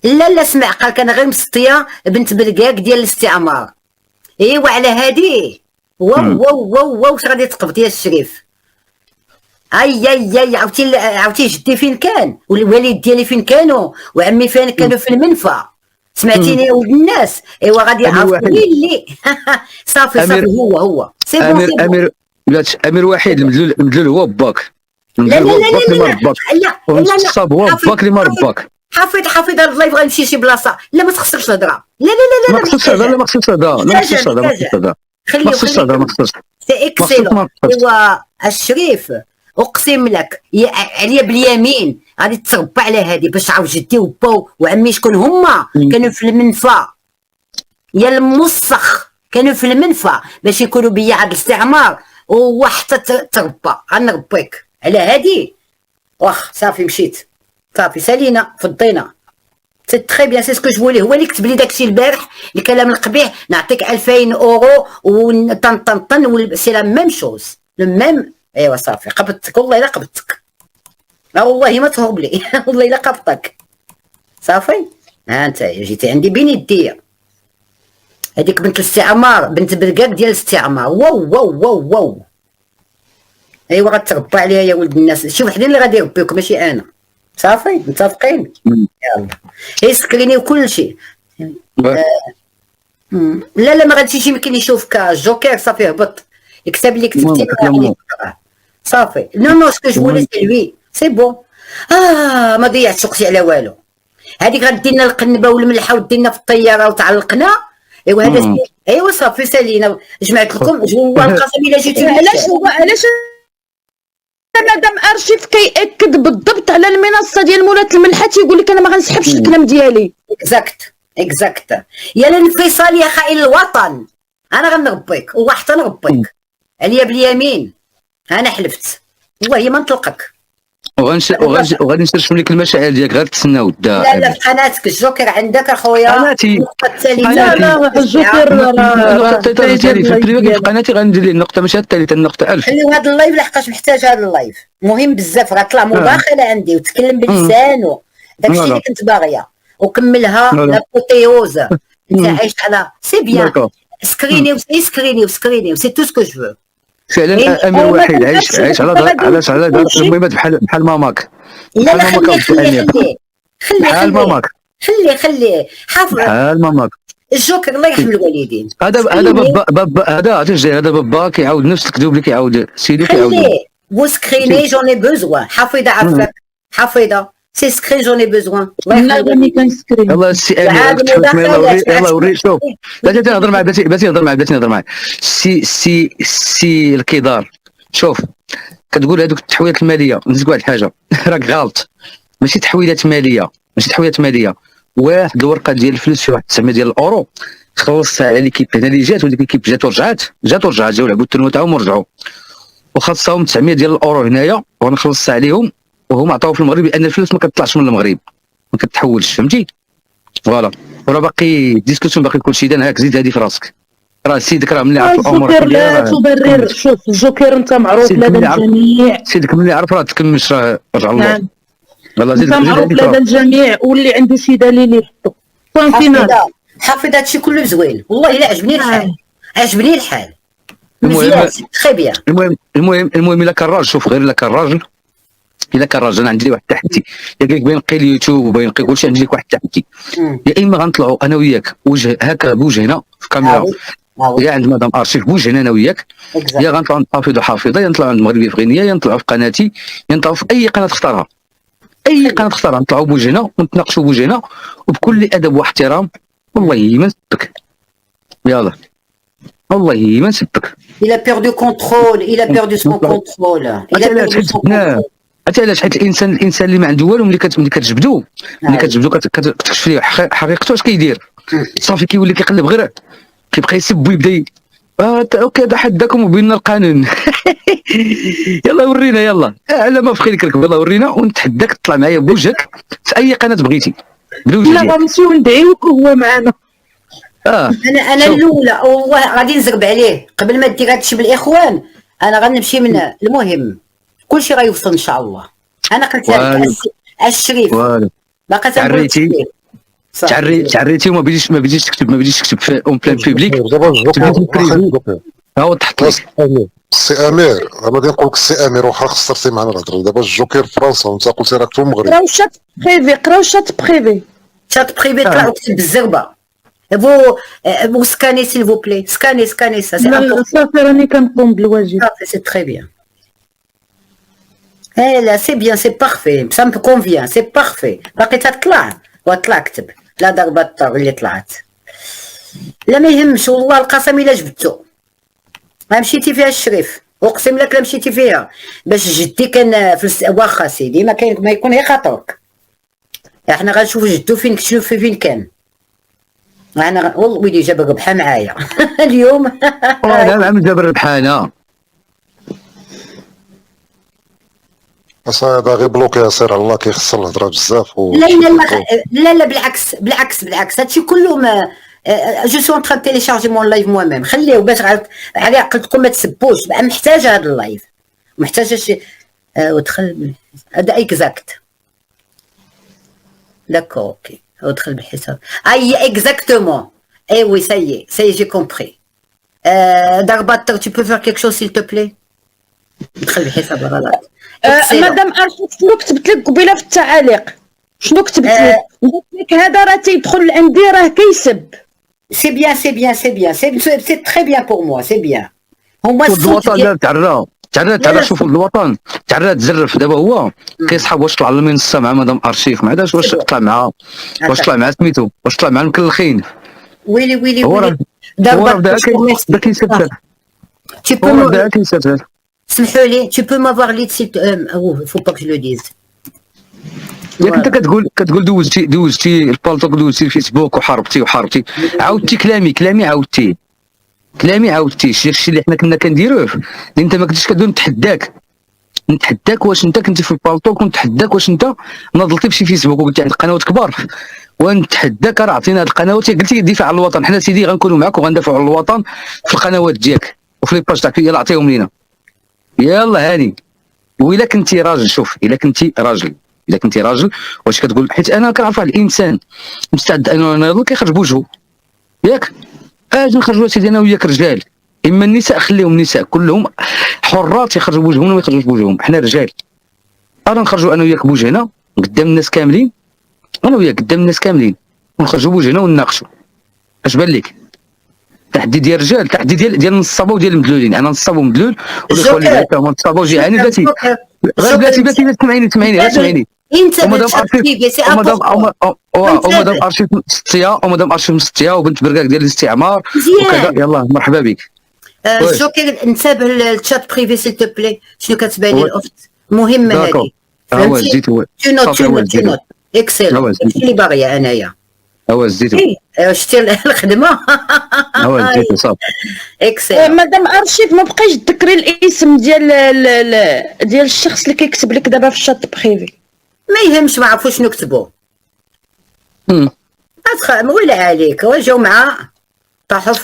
لا لا اسمع، قال كان غير مسطيه بنت برقاق ديال الاستعمار. ايوا على هادي. واو مم. واو واو واو واش غادي تقبط يا الشريف. اي اي اي، عرفتي جدي فين كان والوالد ديالي فين كانوا وعمي فين كانوا في المنفى. مم. سمعتيني يا ولد الناس؟ ايوا غادي امير يعرفوا وحيد. اللي صافي صافي، امير هو سي بون امير سي بون. امير بلاتي، امير وحيد المدلول، المدلول هو باك، لا لا المدلول لا هو باك اللي لا ما لا رباك، لا لا لا لا. والنصاب هو حافظ باك اللي ما حافظ رباك. حافظ هذا اللايف غنمشي شي بلاصه. لا ما تخصكش الهضره. لا لا لا لا ما لا خصوش هذا، لا محتاجه ما خصوش هذا، لا ما خصوش هذا، ما خصوش محتاجه. هذا، ما خليه خصوش خليه هذا، ما يكمل. خصوش، سي ما خصوش، اكسيلون. ما خصوش. ايوا الشريف، اقسم لك عليا باليمين غادي تربى على هادي باش تعرف جدي وباو وعمي شكون هما. كانوا في المنفى يا المسخ، كانوا في المنفى باش يكونوا بيا عاد الاستعمار، وحتى تربى. غنربيك على هادي. واخ صافي مشيت، صافي سالينا فضينا. سي تخي بيان، سي سكو جو فولي. هو اللي كتب لي داكشي البارح، الكلام القبيح، نعطيك 2000 اورو وطن طن طن، سي لا ميم شوز لو ميم. ايوا صافي قبضتك، والله الا قبضتك. لا والله ما تهرب لي والله الا قبضتك. صافي ها انت جيتي عندي بين يديا. هذيك بنت الاستعمار، بنت برقاق ديال الاستعمار. واو واو واو واو. ايوا غتربى عليها يا ولد الناس، شي وحدين اللي غادي يربيوك ماشي انا. صافي متفقين. يلا هي سكريني وكل شيء. لا لا ما غاديش يمكن يشوفك الجوكر. صافي هبط الكتاب اللي كتبتي صافي. نو نو سكو جو فولي سي لوي سي بون. ما ضيعتش وقتي على والو. هذيك غدينا القنبه والملحه ودينا في الطياره وتعلقنا. ايوا هذا ايوا صافي سالينا. جمعت لكم جوا القسم الا جيتي. علاش مادام ارشيف كيأكد بالضبط على المنصه ديال مولات الملحه تيقول لك انا ما غنسحبش الكلام ديالي. اكزاكت يا الانفصال يا خائن الوطن. انا غنربيك وحتى نربيك عليا باليمين. انا حلفت والله ما نطلقك. وغادي نشرشم لك المشاعر ديالك، غير تسنى ودا. لا لا في قناتك الجوكر عندك اخويا. قناتي لا لا الجوكر النقطة الثالثة في البريفي في قناتي غندير ليه النقطة، ماشي الثالثة، النقطة 1000. خليو هذا اللايف لحقاش محتاج هذا اللايف، مهم بزاف. غطلع مداخلة عندي وتكلم بلسانه، داكشي اللي كنت باغيه، وكملها لابوتيوز. انت عايش على سي بيان. سكريني سي تو سكو جو فو. فعلا امير وحيد عايش على المهمات بحال ماماك. لا لا خليه بحال ماماك، خليه حافظ بحال ماماك. الجوكر الله يرحم الوالدين. هذا هذا بابا كيعاود نفس الكذوب اللي كيعاود سيدو كيعاود. خليه vous screenez j'en ai besoin. حفيظه عفاك حفيظه سي سكرين j'en ai besoin. لا راني كنسكرين. يلاه السي امير يلاه وري شوف. بلاتي نهضر معاه، بلاتي نهضر معاه. سي الكدار. شوف كتقول هذوك التحويلات الماليه، نزيد واحد الحاجه راك غلط. ماشي تحويلات ماليه، واحد الورقه ديال الفلوس فيها واحد 900 ديال الاورو، خلصتها على ليكيب هنا اللي جات، وديك ليكيب جات ورجعات جاو لعبوا التنوه تاعهم ورجعوا، وخاصهم 900 ديال الاورو هنايا وانا خلصت عليهم، وهما عطاو في المغرب لان الفلوس ما كتطلعش من المغرب، ما كتحولش، فهمتي؟ فوالا. وراه باقي ديسكوسيون، باقي كلشي دان. هاك زيد هذه في راسك، راه سيدك راه ملي عرف الامور. الجوكر لا تبرر. شوف الجوكر انت معروف لدى الجميع. سيدك ملي عرف راه تكملش، راه رجع الله. نعم انت معروف لدى الجميع، واللي عنده شي دليل يحطو. حافظ هادشي كله زوين والله الا عجبني الحال. المهم الا كان راجل، شوف غير الا كان راجل، انا عندي لي واحد التحدي، ياك باين نقي اليوتيوب وباين نقي كلشي، عندي لك واحد التحدي. يا اما غنطلعوا انا وياك وجه هكا بوجهنا في كاميرا، يا عند مدام ارشيف بوجهنا انا وياك، يا غنطلعوا عند حافظه، يا نطلعوا عند مغربي في غينيا، يا نطلعوا في قناتي، يا نطلعوا في اي قناه تختارها، نطلعوا بوجهنا ونتناقشوا بوجهنا وبكل ادب واحترام. والله ما نسبك، يلا والله ما نسبك. Il a perdu contrôle, il a perdu son contrôle. علاش؟ حيت الانسان اللي ما عنده والو، ملي كتجبدو كتكتشف ليه حقيقته اش كيدير، صافي كيولي كيقلب غير كيبقى يسب ويبدا اوكي تحداكم وبيننا القانون. يلا ورينا، يلا على ما في خيرك ركب، يلا ورينا ونتحداك تطلع معايا بوجهك في اي قناه بغيتي بلوجهك. لا غنمشيو ندعيوك وهو معنا. انا الاولى والله غادي نزرب عليه قبل ما دير هادشي بالاخوان. انا غنمشي من المهم كلشي غيوصل ان شاء الله. انا قلت لك الشريف باقا تنقول تعريتي وما بديتش تكتب في اون بلان بوبليك. دابا الجوكر ها هو تحط لك السي امير، انا غادي نقول لك السي امير واخا خسرتي معنا الهضره. دابا الجوكر فرنسا وانت قلتي راك في المغرب. قراو شات بريفي، قراو شات بريفي. شات بريفي طلع وكتب بالزربه. Vous scannez s'il vous plaît. Scannez, ça c'est important. صافي راني كنقوم بالواجب. C'est très bien. Eh là, c'est bien, c'est parfait. Ça me convient, c'est parfait. باقي تطلع وطلع كتب. لا ضربة الطر اللي طلعت. لا ما يهمش والله القسم الا جبدتو. ما مشيتي فيها الشريف. اقسم لك لا مشيتي فيها. باش جدي كان واخا سيدي ما يكون غير خاطرك. احنا غنشوفو جدو فين كتشوف فين كان. انا والله ويلي جاب الربحه معايا اليوم. لا عم جاب الربحه انا هذا غير بلوكي سير على الله كيخسر الهضره بزاف لا بالعكس هادشي كله ما جو سو اون تيليشارجي مون لايف موا ميم. خليه باش على عقلتكم ما تسبوش بقى محتاجه هذا اللايف محتاجه شي ودخل هذا اكزاكت داكور اوكي ودخل بالحساب اي اكزاكتومون اي وي سايي جي كومبري. دارباتر tu peux faire quelque chose s'il te plaît. دخل بالحساب غلط. مدام ارشيف شنو كتبت لك قبيله في التعاليق؟ شنو كتبت لك؟ قلت لك هذا راه تيدخل عندي راه كيسب. سي بيان سي تري بيان بور موا سي بيان. هما الوطن تعرى شوفوا الوطن تعرى تزرف دابا هو كيصحاب واش طلع للمنصه مع مدام ارشيف ما عادش واش طلع مع سميتو واش طلع مع المكلخين. ويلي دابا بدا كيسب سمحوا لي tu peux m'avoir ليد سي faut pas que je le dise. ياك انت كتقول دوزتي البالطوك دوزتي الفيسبوك وحاربتي عاودتي كلامي عاودتي الشيء اللي حنا كنا كنديروه اللي انت ما كنتش كدير. نتحداك واش انت كنتي في البالطوك ونتحداك واش انت ناضلتي بشي فيسبوك وقلتي عند قنوات كبار ونتحداك راه عطينا هاد القنوات قلتي دفاع على الوطن. حنا سيدي غنكونوا معاك وغندافعوا على الوطن في القنوات ديالك وفي لي باج تاعك يلاه عطيهم لينا يلا هاني. وإلا كنتي راجل شوف إلا كنتي راجل واش كتقول حيت انا كنعرف واحد الانسان مستعد انه يناضل كيخرج بوجهه ياك. اجي نخرجوا سيدي انا وياك رجال. اما النساء خليهم النساء كلهم حرات يخرجوا بوجههم ولا ما يخرجوش بوجههم. حنا رجال انا نخرجوا انا وياك بوجهنا قدام الناس كاملين ونخرجوا بوجهنا ونناقشوا. اش بان لك؟ تحدي ديال الرجال تحدي ديال النصابه وديال المدلولين. انا نصاب ومدلول واللي اللي هما نصابه وجيعاني بلاتي بلاتي سمعيني انت ومدام ارشيف مستيه وبنت بركاك ديال الاستعمار وكذا. يلا مرحبا بك. جوكر نتابع الشات بريفي سيل تو بلي. شنو كتبان لي الاخت مهمه هذه فهمتي. تنوت اكسلون اللي باغيه انايا زيتو شتي الخدمه زيتو صافي اكسلون. مادام ارشيف ما بقيش تذكري الاسم ديال الشخص اللي كيكتب لك دابا في الشات بريفي. ما يهمش ما عرفوش شنو كتبوا. ولا عليك واجاو طاحوا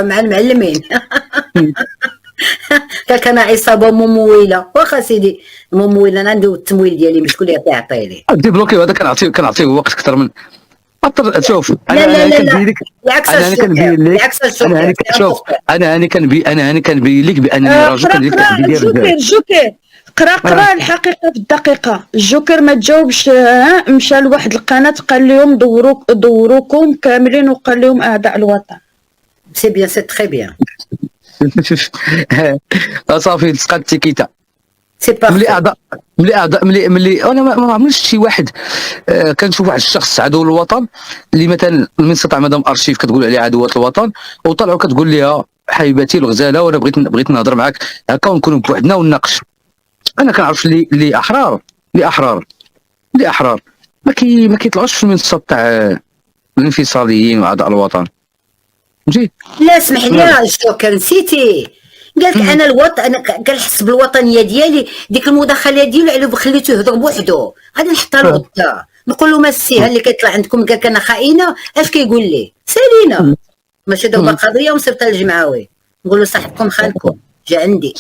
مع المعلمين. كان عصابه ممويله واخا سيدي ممويله. انا عندي التمويل ديالي مش شكون اللي يعطيه لي. ديبلوكي هذا كنعطيه وقت اكثر من شوف. لا انا كنبين لك بانني راجل كندير التحدي ديال الرجال. جوكر قرا الحقيقه في الدقيقه. الجوكر ما تجاوبش. مشى لواحد القناه قال لهم دوروكم كاملين وقال لهم اعداء الوطن. سي بيان سي تري بيان. صافي تسقط التيكيتا. سي بارفي. ملي انا ما عمرنيش شي واحد كنشوف واحد الشخص عدو الوطن اللي مثلا المنصه تاع مدام ارشيف كتقول عليه عدوات الوطن وطلعوا كتقول ليها حبيبتي الغزاله وانا بغيت نهضر معاك هكا ونكونوا بوحدنا ونناقش. انا كنعرف اللي احرار ما كيطلعوش في المنصه تاع الانفصاليين واعداء الوطن. فهمتي؟ لا اسمح لي يا جوكر نسيتي قالت انا الوطن كنحس بالوطنيه ديالي. ديك المداخله ديالو على خليته يهضر بوحدو غادي نحطها له غدا نقول له ما السي اللي كيطلع عندكم قال لك انا خائنه اش كيقول لي سالينا ماشي ضربه قضيه ومصيفط للجمعوي نقول له صاحبكم خانكم جا عندي.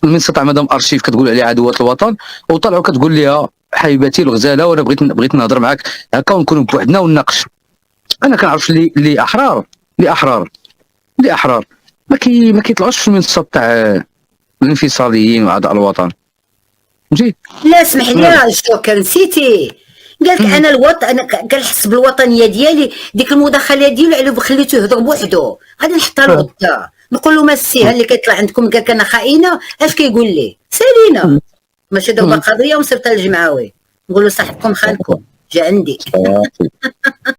المنصه تاع مدام ارشيف كتقول عليه عدوات الوطن وطلعوا كتقول ليها حبيبتي الغزاله، وانا بغيت نهضر معاك هكا ونكونوا بوحدنا ونناقش. انا كنعرفش اللي احرار ما كيطلعوش في المنصه تاع الانفصاليين واعضاء الوطن، فهمتي؟ لا اسمح لي يا الجوكر، نسيتي قالك انا الوطن، انا كنحس بالوطنيه ديالي. ديك المداخله ديالو على خليته يهضر بوحدو، غادي نحطها له غدا نقول له ما السي اللي كيطلع عندكم قالك انا خائنه، اش كيقول لي؟ سالينا ماشي ضربه قضيه ونصيفطها للجمعوي نقول له صاحبكم خانكم جا عندي.